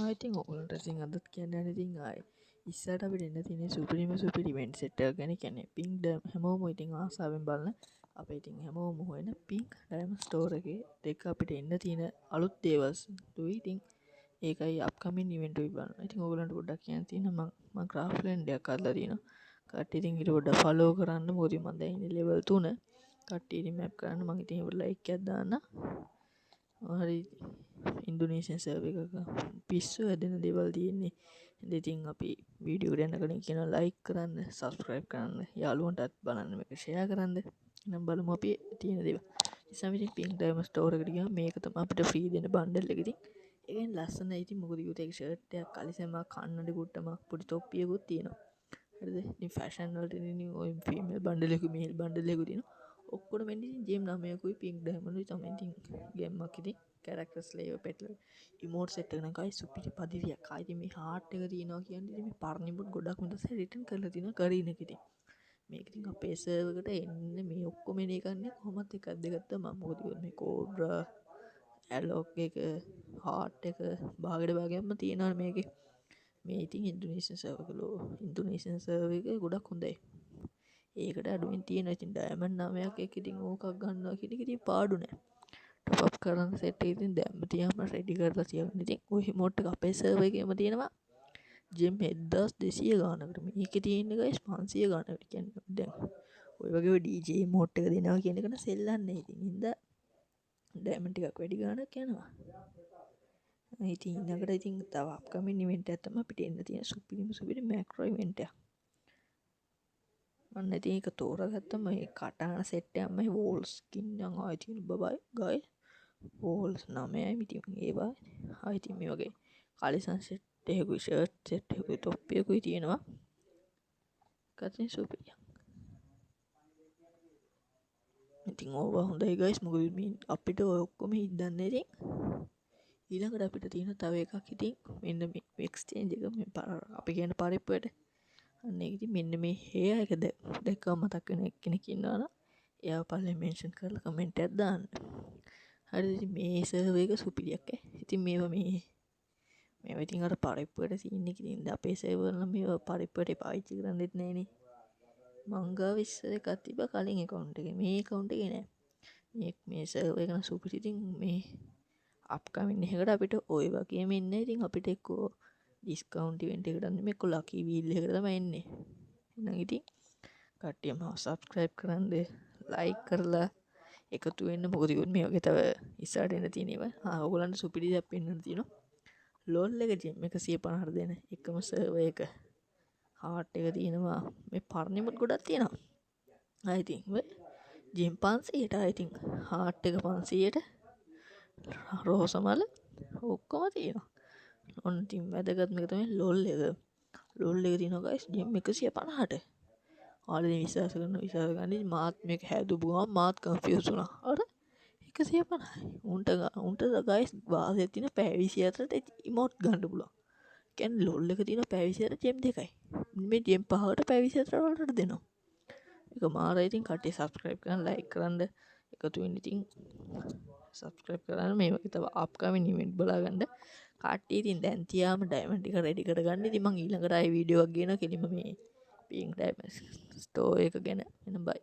ඉතින් ඔයගොල්ලන්ට ඉතින් අදත් කියන්න යන්නේ ඉතින් ආයේ ඉස්සරහට අපිට එන්න තියෙන සුපිරිම ඉවෙන්ට් සෙට් එක ගැන. කියන්නේ පින්ක් හැමෝම ඉතින් ආසාවෙන් බලන අපේ ඉතින් හැමෝම හොයන පින්ක් ඩයමන්ඩ් ස්ටෝර් එකේ දෙක අපිට එන්න තියෙන අලුත් දේවල් දුයි. ඉතින් ඒකයි අප්කමින් ඉවෙන්ට් එක බලන්න. ඉතින් ඔයගොල්ලන්ට පොඩ්ඩක් කියන්න තියෙනවා මම ක්‍රාෆ්ට්ලෑන්ඩ් එකක් අදලා තියෙනවා. කට්ටිය ඉතින් ඊට පොඩ්ඩක් ෆලෝ කරන්න. මොකද මම දැන් ඉන්නේ ලෙවල් 3. කට්ටිය ඉතින් මැප් කරන්න මම ඉතින් ඒකට ලයික් එකක් දාන්න. හරි ඉන්දුනීසියන් සර්වර් එකක පිස්සු හැදෙන දේවල් තියෙන්නේ. ඉතින් අපි වීඩියෝ එකට යන්න කලින් කියනවා ලයික් කරන්න, සබ්ස්ක්‍රයිබ් කරන්න, යාළුවන්ටත් බලන්න මේක ෂෙයා කරන්න. එහෙනම් බලමු අපි තියෙන දේවල්. ඉතින් ඉතින් පින්ක් ඩයමන්ඩ් ස්ටෝර් එකට ගියාම මේක තමයි අපිට ෆ්‍රී දෙන බන්ඩල් එක. ඉතින් ඒකෙන් ලස්සනයි. ඉතින් මොකද කිව්වොත් ඒක ෂර්ට් එකක්, කලිසමක්, කන්නඩි කුට්ටමක්, පොඩි තොප්පියකුත් තියෙනවා. හරිද? ඉතින් ෆැෂන් වලට ඉතින් ඔය ෆීමේල් බන්ඩල් එක, මේල් බන්ඩල් එකක් තියෙනවා. ඔක්කොම වෙන්නේ ඉතින් ජේම් 9කුයි පින්ක් ඩයමන්ඩ්ුයි තමයි. ඉතින් ගේම් එකක් ඉතින් කැරක්ටර්ස් ලේවර් පෙට්ලර් ඉමෝට් සෙට් එක නම් ගයි සුපිරි පදිරියක්. ඉතින් මේ හાર્ට් එක තියෙනවා කියන්නේ ඉතින් මේ පරණ ඉමෝට් ගොඩක් මෙතන රිටර්න් කරලා තියෙනවා කරීන එක. ඉතින් මේක ඉතින් අපේ සර්වර් එකට එන්නේ මේ ඔක්කොම එන එකන්නේ කොහොමත් එකක් දෙකක් තමයි. මොකද මේ කෝබ්‍රා ඇලොක් එක හાર્ට් එක භාගයට භාගයක්ම තියෙනවා මේකේ. මේ ඉතින් ඉන්දුනීසියන් සර්වර් එක ගොඩක් හොඳයි. ඒකට අඩුවෙන් තියෙනවා. ඉතින් ඩයමන්ඩ් 9ක් එක ඉතින් ඕකක් ගන්නවා කියන එක ඉතින් පාඩු නෑ. ටොප් අප් කරන සෙට් එක ඉතින් දැම්ම තියාම රෙඩි කරලා තියාගන්න. ඉතින් ওই ඉමෝට් එක අපේ සර්වර් එකේම තියෙනවා ජෙම් 1200 ගානකට. මේකේ තියෙන්නේ ගයිස් 500 ගානකට. කියන්නේ දැන් ඔය වගේ DJ ඉමෝට් එක දෙනවා කියන එක නම් සෙල්ලන්නේ. ඉතින් ඉඳ ඩයමන්ඩ් ටිකක් වැඩි ගානක් යනවා. ඉතින් ඊළඟට ඉතින් තව අප්කමින් ඉවෙන්ට් එකක් තමයි අපිට එන්න තියෙන සුපිරි මැක්‍රෝ ඉවෙන්ට් එකක්. මම ඉතින් ඒක තෝරාගත්තම මේ කටහන සෙට් එකක් මම වෝල් ස්කින් නම් ආයි තියෙන බබයි ගයි වෝල්ස් 9යි. ඉතින් ඒවා ආයි ඉතින් මේ වගේ කලිසම් සෙට් එකකුයි ෂර්ට් සෙට් එකකුයි තොප්පියකුයි තියෙනවා. කතින් සුපිරියක්. ඉතින් ඕවා හොඳයි ගයිස්. මොකද මේ අපිට ඔය ඔක්කොම හිටන්නේ ඉතින් ඊළඟට අපිට තියෙන තව එකක් ඉතින් මෙන්න මේ එක්ස්චේන්ජ් එක මේ අපි කියන පරිප්පුවට අන්න ඒක ඉතින් මෙන්න මේ හේයා එක දැක්කම මතක් වෙන කෙනෙක් ඉන්නවා නම් එයාව පල්ලෙන් මෙන්ෂන් කරලා කමෙන්ට් එකක් දාන්න. හරිද? ඉතින් මේ සර්වර් එක සුපිරියක් ඈ. ඉතින් මේවා ඉතින් අර පරිප්පුවට සීන් එක ඉතින් අපේ සර්වර් නම් මේවා පරිප්පුවට පාවිච්චි කරන්නෙත් නෑනේ. මං ගාව ඉස්සර එකක් තිබ්බා කලින් account එකේ. මේ account එකේ නෑ. මේ සර්වර් එක නම් සුපිරි. ඉතින් මේ අප්කමින් එකකට අපිට ওই වගේම එන්නේ. ඉතින් අපිට එක්කෝ ඩිස්කවුන්ට් ඉවෙන්ට් එකකට නෙමෙයි එක්කෝ ලකි වීල් එකකට තමයි එන්නේ. එහෙනම් ඉතින් කට්ටියම සබ්ස්ක්‍රයිබ් කරන්න, ලයික් කරලා එකතු වෙන්න. මොකද මේ වගේ තව ඉස්සරහට එන්න තියෙන ඒවා. ඕගොල්ලන්ට සුපිරි දෙයක් පෙන්වන්න තියෙනවා. ලෝල් එක ජෙම් 150 දෙන එකම සර්වර් එක. හાર્ට් එක තියෙනවා. මේ පරණිමුත් ගොඩක් තියෙනවා. ආයි ඉතින් ජෙම් 500ට ආයි ඉතින් හાર્ට් එක 500ට රෝසමල ඔක්කොම තියෙනවා. ඔන්න ඉතින් වැදගත් මේක තමයි ලෝල් එක. ලෝල් එක තියෙනවා ගයිස් ජෙම් 150ට. ආලේ විශ්වාස ගන්න මාත් මේක හැදුපු ගමන් මාත් කන්ෆියුස් වුණා. අර 150යි. උන්ට ගයිස් වාසියක් තියෙන පැය 24ට ඉමෝට් ගන්න පුළුවන්. කියන්නේ ලෝල් එක තියෙන පැය 24 ජෙම් 2යි. මේ ජෙම් 5කට පැය 24 වලට දෙනවා. ඒක මාරයි. ඉතින් කට්ටිය සබ්ස්ක්‍රයිබ් කරන්න, ලයික් කරන්න, එකතු වෙන්න. ඉතින් සබ්ස්ක්‍රයිබ් කරන්න. මේ වගේ තව අප්කමින් ඉවෙන්ට් බලාගන්න. කට්ටිය ඉතින් දැන් තියාම ඩයමන්ඩ් ටික රෙඩි කරගන්න. ඉතින් මම ඊළඟට ආයේ වීඩියෝ එකක් ගේනවා කෙලිම මේ පින්ක් ඩයමන්ඩ් ස්ටෝර් එක ගැන. එහෙනම් බයි.